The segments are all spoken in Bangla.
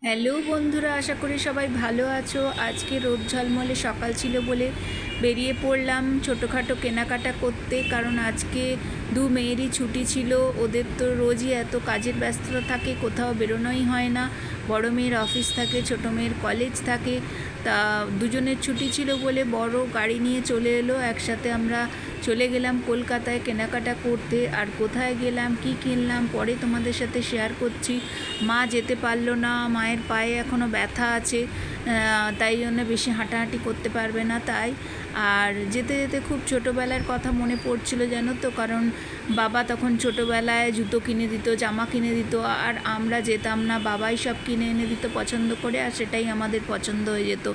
হ্যালো বন্ধুরা, আশা করি সবাই ভালো আছো। আজকে রোদ ঝলমলে সকাল ছিল বলে বেরিয়ে পড়লাম ছোটোখাটো কেনাকাটা করতে, কারণ আজকে দু মেয়েরই ছুটি ছিল। ওদের তো রোজই এত কাজের ব্যস্ততা থাকে, কোথাও বেরোনোই হয় না। বড় মেয়ের অফিস থাকে, ছোটো মেয়ের কলেজ থাকে। তা দুজনের ছুটি ছিল বলে বড় গাড়ি নিয়ে চলে এলো। একসাথে আমরা চলে গেলাম কলকাতায় কেনাকাটা করতে। আর কোথায় গেলাম, কি কিনলাম, পরে তোমাদের সাথে শেয়ার করছি। মা যেতে পারলো না, মায়ের পায়ে এখনও ব্যথা আছে, তাই জন্য বেশি হাঁটাহাঁটি করতে পারবে না। তাই আর যেতে যেতে খুব ছোটোবেলার কথা মনে পড়ছিল, জানো তো। কারণ বাবা তখন ছোটোবেলায় জুতো কিনে দিত, জামা কিনে দিত, আর আমরা যেতাম না। বাবাই সব কিনে এনে দিত পছন্দ করে, আর সেটাই আমাদের পছন্দ হয়ে যেত।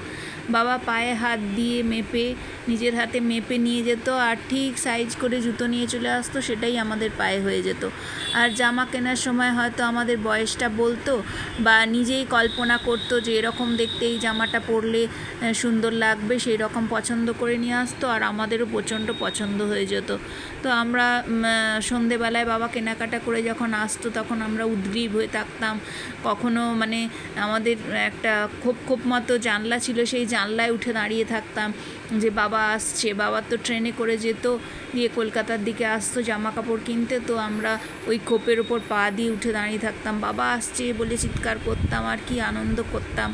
বাবা পায়ে হাত দিয়ে মেপে, নিজের হাতে মেপে নিয়ে যেত, আর ঠিক সাইজ করে জুতো নিয়ে চলে আসতো, সেটাই আমাদের পায়ে হয়ে যেত। আর জামা কেনার সময় হয়তো আমাদের বয়সটা বলতো, বা নিজেই কল্পনা করতো যে এরকম দেখতে এই জামাটা পরলে সুন্দর লাগবে, সেই রকম পছন্দ করে নিয়ে আসতো, আর আমাদেরও প্রচণ্ড পছন্দ হয়ে যেত। তো আমরা সন্ধেবেলায় বাবা কেনাকাটা করে যখন আসতো, তখন আমরা উদ্গ্রীব হয়ে থাকতাম। কখনো আমাদের একটা খোপ খোপ মতো জানলা ছিল, সেই জানলায় উঠে দাঁড়িয়ে থাকতাম যে বাবা আসছে। বাবা তো ট্রেনে করে যেত, দিয়ে কলকাতার দিকে আসতো জামা কাপড় কিনতে। তো আমরা ওই খোপের ওপর পা দিয়ে উঠে দাঁড়িয়ে থাকতাম, বাবা আসছে বলে চিৎকার করতাম, আর কি আনন্দ করতাম।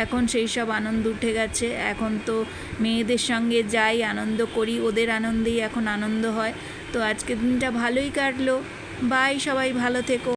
এখন সেই সব আনন্দ উঠে গেছে। এখন তো মেয়েদের সঙ্গে যাই, আনন্দ করি, ওদের আনন্দেই এখন আনন্দ হয়। তো আজকের দিনটা ভালোই কাটলো। বাই, সবাই ভালো থেকো।